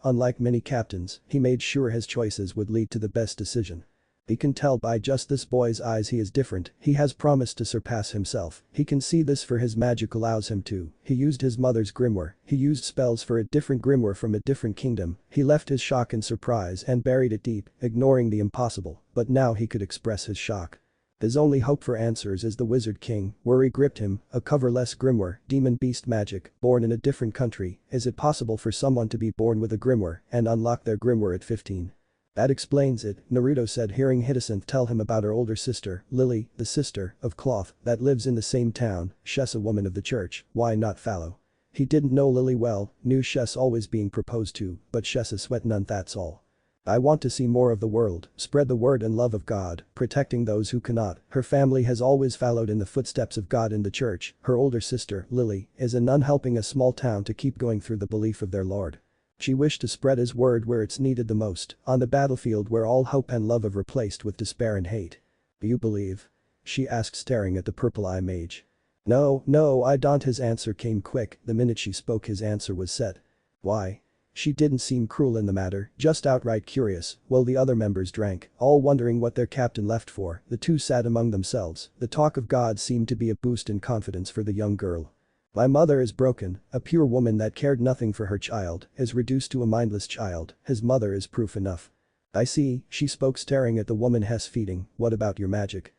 unlike many captains, he made sure his choices would lead to the best decision. He can tell by just this boy's eyes he is different, he has promised to surpass himself, he can see this for his magic allows him to, he used his mother's grimoire, he used spells for a different grimoire from a different kingdom, he left his shock and surprise and buried it deep, ignoring the impossible, but now he could express his shock. His only hope for answers is the Wizard King, worry gripped him, a coverless grimoire, demon beast magic, born in a different country, is it possible for someone to be born with a grimoire and unlock their grimoire at 15? That explains it, Naruto said, hearing Hidescent tell him about her older sister, Lily, the sister of cloth, that lives in the same town. She's a woman of the church, why not follow? He didn't know Lily well, knew She's always being proposed to, but She's a sweat none, that's all. I want to see more of the world, spread the word and love of God, protecting those who cannot. Her family has always followed in the footsteps of God in the church. Her older sister, Lily, is a nun helping a small town to keep going through the belief of their Lord. She wished to spread his word where it's needed the most, on the battlefield where all hope and love have replaced with despair and hate. Do you believe? She asked, staring at the purple eye mage. No, I don't. His answer came quick, the minute she spoke his answer was set. Why? She didn't seem cruel in the matter, just outright curious. While the other members drank, all wondering what their captain left for, the two sat among themselves. The talk of God seemed to be a boost in confidence for the young girl. My mother is broken, a pure woman that cared nothing for her child, is reduced to a mindless child, his mother is proof enough. I see, she spoke, staring at the woman Hess feeding. What about your magic?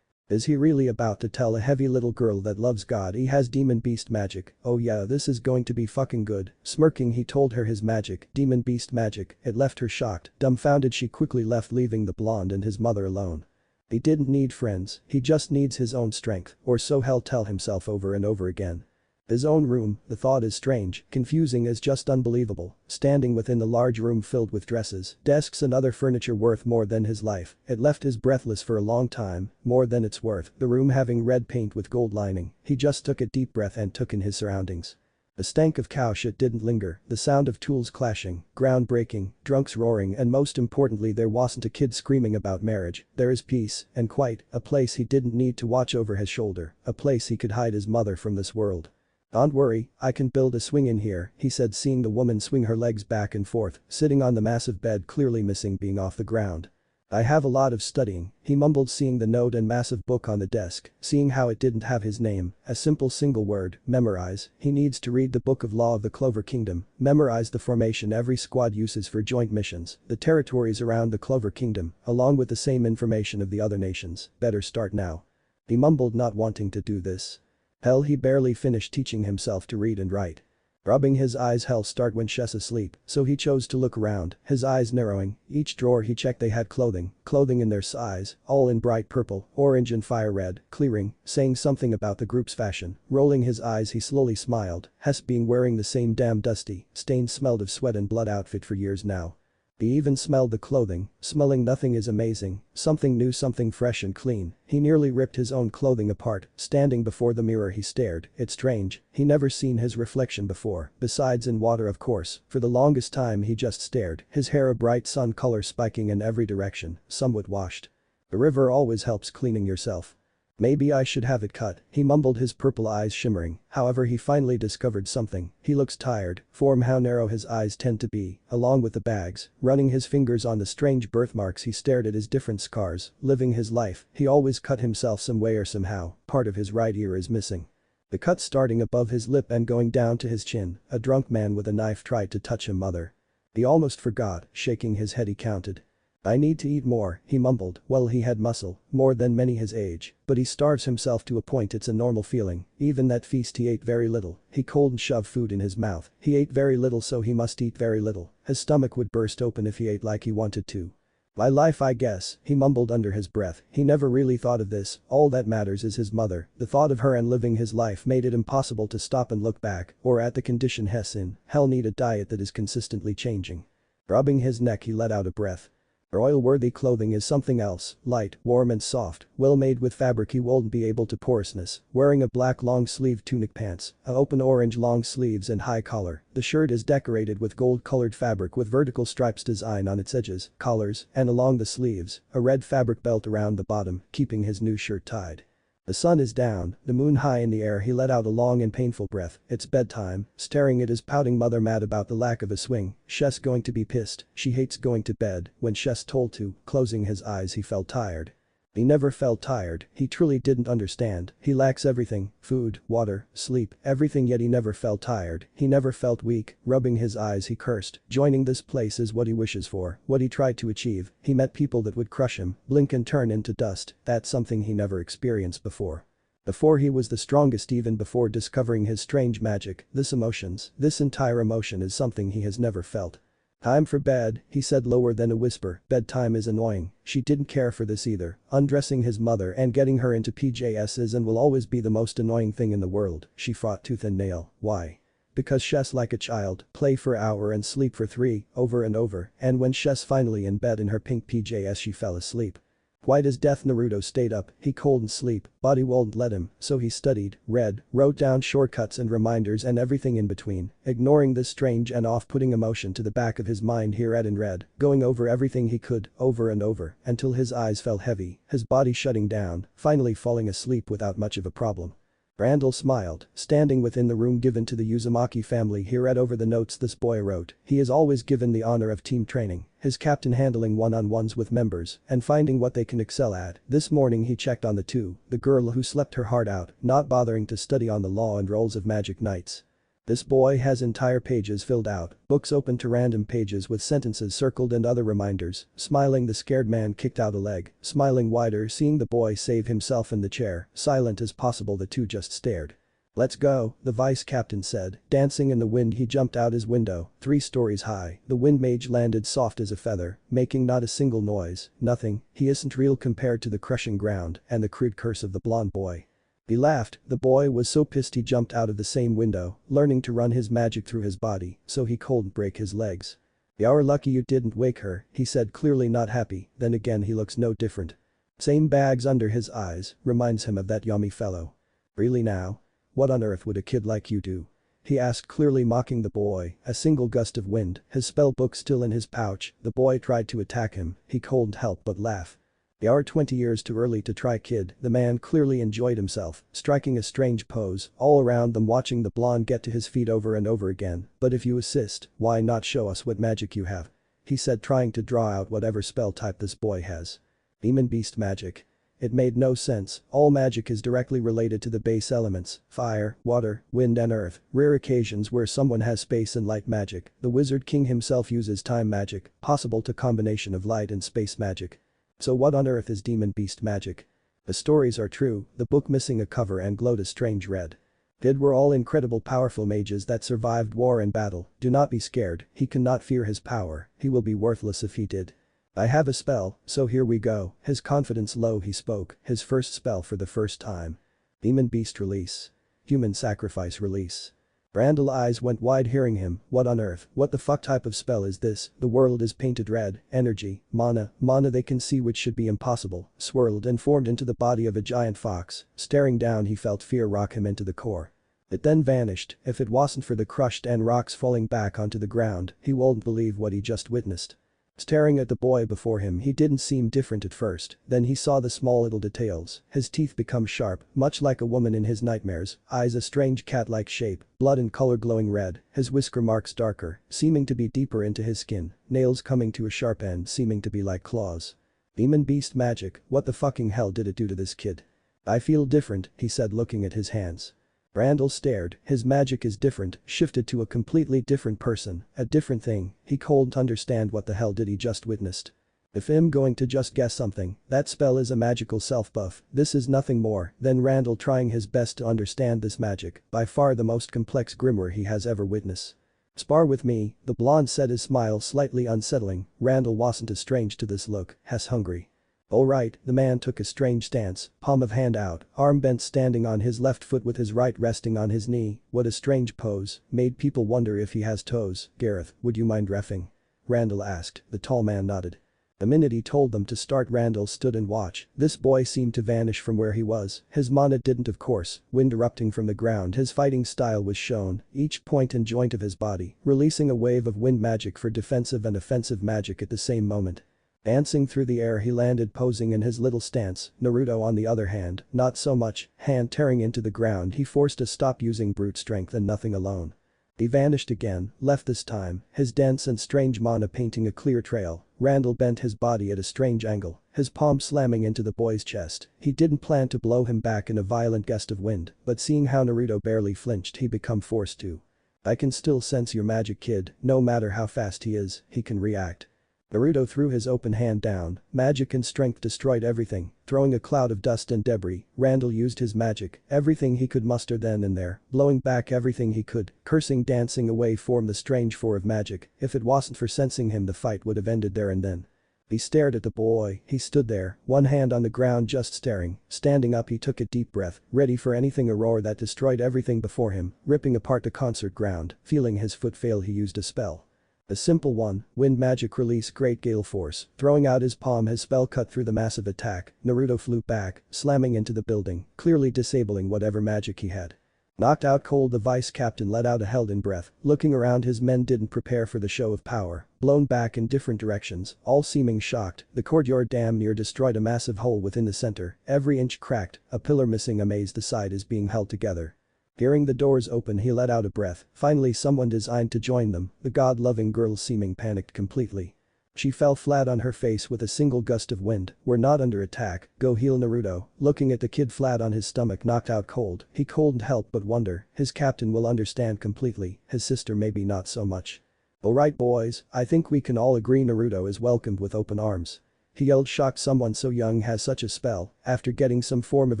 Is he really about to tell a heavy little girl that loves God he has demon beast magic? Oh yeah, this is going to be fucking good. Smirking he told her his magic, demon beast magic. It left her shocked, dumbfounded. She quickly left, leaving the blonde and his mother alone. He didn't need friends, he just needs his own strength, or so he'll tell himself over and over again. His own room, the thought is strange, confusing, is just unbelievable, standing within the large room filled with dresses, desks and other furniture worth more than his life, it left his breathless for a long time, more than it's worth, the room having red paint with gold lining, he just took a deep breath and took in his surroundings. The stank of cow shit didn't linger, the sound of tools clashing, ground breaking, drunks roaring, and most importantly there wasn't a kid screaming about marriage. There is peace, and quiet, a place he didn't need to watch over his shoulder, a place he could hide his mother from this world. Don't worry, I can build a swing in here, he said, seeing the woman swing her legs back and forth, sitting on the massive bed, clearly missing being off the ground. I have a lot of studying, he mumbled, seeing the note and massive book on the desk, seeing how it didn't have his name, a simple single word, memorize. He needs to read the book of law of the Clover Kingdom, memorize the formation every squad uses for joint missions, the territories around the Clover Kingdom, along with the same information of the other nations. Better start now. He mumbled, not wanting to do this. Hell, he barely finished teaching himself to read and write. Rubbing his eyes, hell start when She's asleep, so he chose to look around, his eyes narrowing. Each drawer he checked they had clothing in their size, all in bright purple, orange and fire red, clearing, saying something about the group's fashion. Rolling his eyes he slowly smiled, Hess being wearing the same damn dusty, stained, smelled of sweat and blood outfit for years now. He even smelled the clothing, smelling nothing is amazing, something new, something fresh and clean. He nearly ripped his own clothing apart, standing before the mirror he stared. It's strange, he never seen his reflection before, besides in water of course. For the longest time he just stared, his hair a bright sun color spiking in every direction, somewhat washed. The river always helps cleaning yourself. Maybe I should have it cut, he mumbled, his purple eyes shimmering. However, he finally discovered something. He looks tired, from how narrow his eyes tend to be, along with the bags. Running his fingers on the strange birthmarks, he stared at his different scars. Living his life, he always cut himself some way or somehow. Part of his right ear is missing. The cut starting above his lip and going down to his chin. A drunk man with a knife tried to touch him, mother. He almost forgot, shaking his head he counted. I need to eat more, he mumbled. Well, he had muscle, more than many his age, but he starves himself to a point it's a normal feeling. Even that feast he ate very little. He cold and shoved food in his mouth. He ate very little, so he must eat very little. His stomach would burst open if he ate like he wanted to. My life, I guess, he mumbled under his breath. He never really thought of this. All that matters is his mother. The thought of her and living his life made it impossible to stop and look back, or at the condition Hess in. Hell need a diet that is consistently changing. Rubbing his neck, he let out a breath. Royal-worthy clothing is something else, light, warm and soft, well made with fabric he won't be able to porousness, wearing a black long-sleeved tunic pants, a open orange long sleeves and high collar. The shirt is decorated with gold-colored fabric with vertical stripes design on its edges, collars, and along the sleeves, a red fabric belt around the bottom, keeping his new shirt tied. The sun is down, the moon high in the air. He let out a long and painful breath. It's bedtime, staring at his pouting mother mad about the lack of a swing. Shess going to be pissed, she hates going to bed. When Shess told to, closing his eyes he felt tired. He never felt tired, he truly didn't understand. He lacks everything, food, water, sleep, everything, yet he never felt tired. He never felt weak. Rubbing his eyes he cursed. Joining this place is what he wishes for, what he tried to achieve. He met people that would crush him, blink and turn into dust. That's something he never experienced before. Before he was the strongest, even before discovering his strange magic. This entire emotion is something he has never felt. Time for bed, he said lower than a whisper. Bedtime is annoying. She didn't care for this either. Undressing his mother and getting her into PJs is and will always be the most annoying thing in the world. She fought tooth and nail. Why? Because Shess, like a child, play for an hour and sleep for 3, over and over, and when Shess finally in bed in her pink PJs she fell asleep. White as death, Naruto stayed up. He couldn't sleep, body won't let him, so he studied, read, wrote down shortcuts and reminders and everything in between, ignoring this strange and off-putting emotion to the back of his mind. He read and read, going over everything he could, over and over, until his eyes felt heavy, his body shutting down, finally falling asleep without much of a problem. Randall smiled, standing within the room given to the Uzumaki family. He read over the notes this boy wrote. He is always given the honor of team training, his captain handling one-on-ones with members and finding what they can excel at. This morning he checked on the girl who slept her heart out, not bothering to study on the law and roles of magic knights. This boy has entire pages filled out, books open to random pages with sentences circled and other reminders. Smiling, the scared man kicked out a leg, smiling wider seeing the boy save himself in the chair. Silent as possible, the two just stared. Let's go, the vice captain said. Dancing in the wind, he jumped out his window, 3 stories high. The wind mage landed soft as a feather, making not a single noise. Nothing, he isn't real compared to the crushing ground and the crude curse of the blonde boy. He laughed. The boy was so pissed he jumped out of the same window, learning to run his magic through his body so he couldn't break his legs. "You're lucky you didn't wake her," he said, clearly not happy. Then again, he looks no different. Same bags under his eyes, reminds him of that yummy fellow. "Really now? What on earth would a kid like you do?" he asked, clearly mocking the boy. A single gust of wind, his spell book still in his pouch. The boy tried to attack him, he couldn't help but laugh. "You're 20 years too early to try, kid." The man clearly enjoyed himself, striking a strange pose, all around them watching the blonde get to his feet over and over again. "But if you insist, why not show us what magic you have?" he said, trying to draw out whatever spell type this boy has. Demon beast magic. It made no sense. All magic is directly related to the base elements, fire, water, wind and earth. Rare occasions where someone has space and light magic. The Wizard King himself uses time magic, possible to combination of light and space magic. So what on earth is demon beast magic? The stories are true, the book missing a cover and glowed a strange red. Did were all incredible powerful mages that survived war and battle. Do not be scared, he cannot fear his power, he will be worthless if he did. I have a spell, so here we go. His confidence low, he spoke, his first spell for the first time. Demon beast release. Human sacrifice release. Randall's eyes went wide hearing him. What on earth, what the fuck type of spell is this? The world is painted red, energy, mana they can see which should be impossible, swirled and formed into the body of a giant fox. Staring down, he felt fear rock him into the core. It then vanished. If it wasn't for the crushed and rocks falling back onto the ground, he wouldn't believe what he just witnessed. Staring at the boy before him, he didn't seem different at first, then he saw the small little details. His teeth become sharp, much like a woman in his nightmares, eyes a strange cat-like shape, blood and color glowing red, his whisker marks darker, seeming to be deeper into his skin, nails coming to a sharp end seeming to be like claws. Demon beast magic, what the fucking hell did it do to this kid? I feel different, he said, looking at his hands. Randall stared. His magic is different, shifted to a completely different person, a different thing. He couldn't understand what the hell did he just witnessed. If I'm going to just guess something, that spell is a magical self-buff, this is nothing more than Randall trying his best to understand this magic, by far the most complex grimoire he has ever witnessed. Spar with me, the blonde said, his smile slightly unsettling. Randall wasn't as strange to this look, Hess hungry. Alright, the man took a strange stance, palm of hand out, arm bent, standing on his left foot with his right resting on his knee. What a strange pose, made people wonder if he has toes. Gareth, would you mind reffing? Randall asked. The tall man nodded. The minute he told them to start, Randall stood and watched. This boy seemed to vanish from where he was. His mana didn't, of course. Wind erupting from the ground, his fighting style was shown, each point and joint of his body, releasing a wave of wind magic for defensive and offensive magic at the same moment. Dancing through the air he landed, posing in his little stance. Naruto, on the other hand, not so much, hand tearing into the ground, he forced to stop using brute strength and nothing alone. He vanished again, left this time, his dense and strange mana painting a clear trail. Randall bent his body at a strange angle, his palm slamming into the boy's chest. He didn't plan to blow him back in a violent gust of wind, but seeing how Naruto barely flinched, he become forced to. I can still sense your magic, kid, no matter how fast he is, he can react. Naruto threw his open hand down, magic and strength destroyed everything, throwing a cloud of dust and debris. Randall used his magic, everything he could muster then and there, blowing back everything he could, cursing, dancing away from the strange force of magic. If it wasn't for sensing him, the fight would have ended there and then. He stared at the boy, he stood there, one hand on the ground just staring. Standing up he took a deep breath, ready for anything, a roar that destroyed everything before him, ripping apart the concert ground. Feeling his foot fail, he used a spell. A simple one, wind magic, release great gale force. Throwing out his palm, his spell cut through the massive attack. Naruto flew back, slamming into the building, clearly disabling whatever magic he had. Knocked out cold, the vice captain let out a held-in breath. Looking around, his men didn't prepare for the show of power. Blown back in different directions, all seeming shocked, the courtyard damn near destroyed, a massive hole within the center, every inch cracked, a pillar missing, amazed the side is being held together. Hearing the doors open, he let out a breath. Finally someone designed to join them, the god-loving girl seeming panicked completely. She fell flat on her face with a single gust of wind. We're not under attack, go heal Naruto. Looking at the kid flat on his stomach, knocked out cold, he couldn't help but wonder, his captain will understand completely, his sister maybe not so much. Alright boys, I think we can all agree Naruto is welcomed with open arms. He yelled, shocked someone so young has such a spell. After getting some form of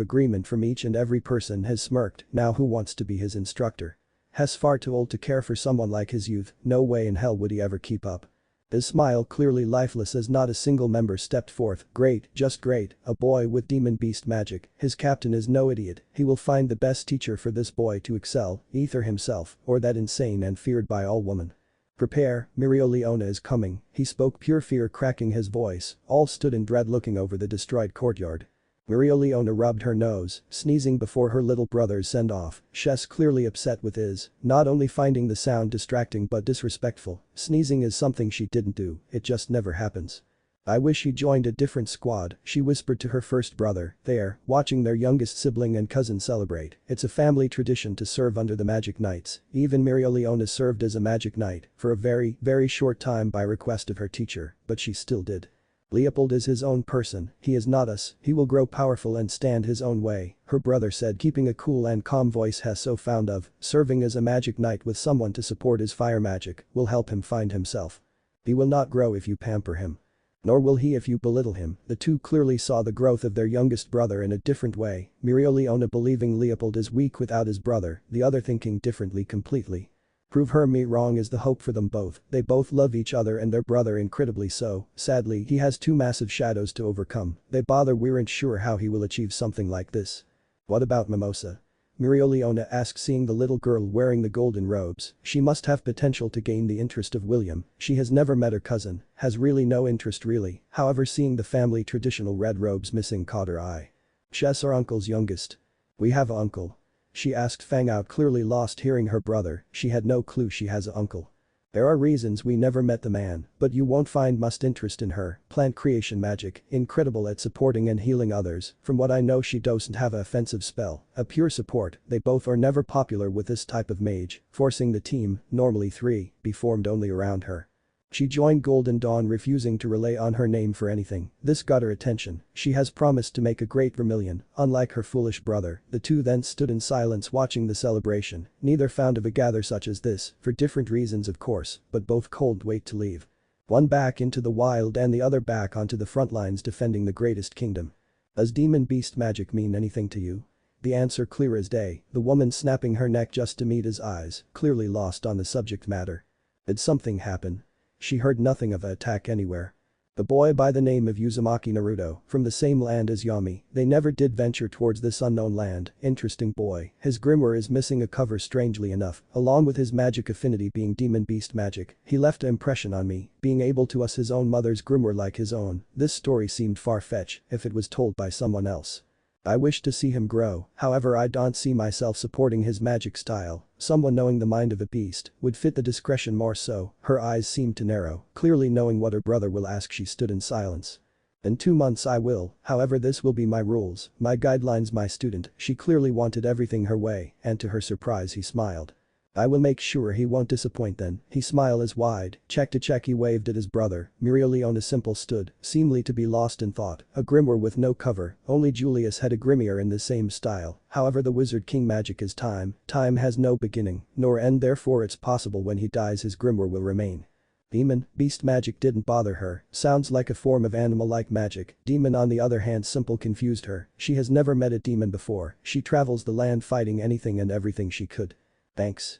agreement from each and every person, has smirked. Now who wants to be his instructor? Hess far too old to care for someone like his youth, no way in hell would he ever keep up. His smile clearly lifeless as not a single member stepped forth. Great, just great, a boy with demon beast magic. His captain is no idiot, he will find the best teacher for this boy to excel, either himself or that insane and feared by all woman. Prepare, Mereoleona is coming, he spoke, pure fear cracking his voice. All stood in dread looking over the destroyed courtyard. Mereoleona rubbed her nose, sneezing before her little brother's send-off. Shess clearly upset with his, not only finding the sound distracting but disrespectful. Sneezing is something she didn't do, it just never happens. I wish he joined a different squad, she whispered to her first brother, there, watching their youngest sibling and cousin celebrate. It's a family tradition to serve under the Magic Knights. Even Mereoleona served as a Magic Knight, for a very, very short time by request of her teacher, but she still did. Leopold is his own person, he is not us, he will grow powerful and stand his own way, her brother said, keeping a cool and calm voice. Hess so fond of serving as a Magic Knight with someone to support his fire magic will help him find himself. He will not grow if you pamper him. Nor will he if you belittle him. The two clearly saw the growth of their youngest brother in a different way. Mereoleona believing Leopold is weak without his brother, the other thinking differently completely. Prove her me wrong is the hope for them both. They both love each other and their brother incredibly so. Sadly, he has two massive shadows to overcome. They bother, weren't sure how he will achieve something like this. What about Mimosa? Mereoleona asked, seeing the little girl wearing the golden robes. She must have potential to gain the interest of William. She has never met her cousin, has really no interest really, however seeing the family traditional red robes missing caught her eye. Shess, our uncle's youngest. We have a uncle. She asked, Fang out, clearly lost hearing her brother. She had no clue she has a uncle. There are reasons we never met the man, but you won't find much interest in her. Plant creation magic, incredible at supporting and healing others. From what I know she doesn't have a offensive spell, a pure support. They both are never popular with this type of mage, forcing the team, normally 3, be formed only around her. She joined Golden Dawn, refusing to rely on her name for anything. This got her attention. She has promised to make a great vermilion, unlike her foolish brother. The two then stood in silence watching the celebration. Neither found of a gather such as this, for different reasons of course, but both couldn't wait to leave. One back into the wild and the other back onto the front lines defending the greatest kingdom. Does demon beast magic mean anything to you? The answer clear as day, the woman snapping her neck just to meet his eyes, clearly lost on the subject matter. Did something happen? She heard nothing of an attack anywhere. The boy by the name of Uzumaki Naruto, from the same land as Yami, they never did venture towards this unknown land. Interesting boy, his grimoire is missing a cover strangely enough, along with his magic affinity being demon beast magic, he left an impression on me, being able to use his own mother's grimoire like his own. This story seemed far-fetched if it was told by someone else. I wish to see him grow, however I don't see myself supporting his magic style. Someone knowing the mind of a beast would fit the discretion more so. Her eyes seemed to narrow, clearly knowing what her brother will ask. She stood in silence. In 2 months I will, however this will be my rules, my guidelines, my student. She clearly wanted everything her way, and to her surprise he smiled. I will make sure he won't disappoint then. His smile is wide, check to check he waved at his brother. Muriel Simple stood, seemingly to be lost in thought, a grimoire with no cover, only Julius had a grimoire in the same style, however the Wizard King magic is time has no beginning, nor end, therefore it's possible when he dies his grimoire will remain. Demon, beast magic didn't bother her, sounds like a form of animal-like magic. Demon on the other hand Simple confused her, she has never met a demon before, she travels the land fighting anything and everything she could. Thanks.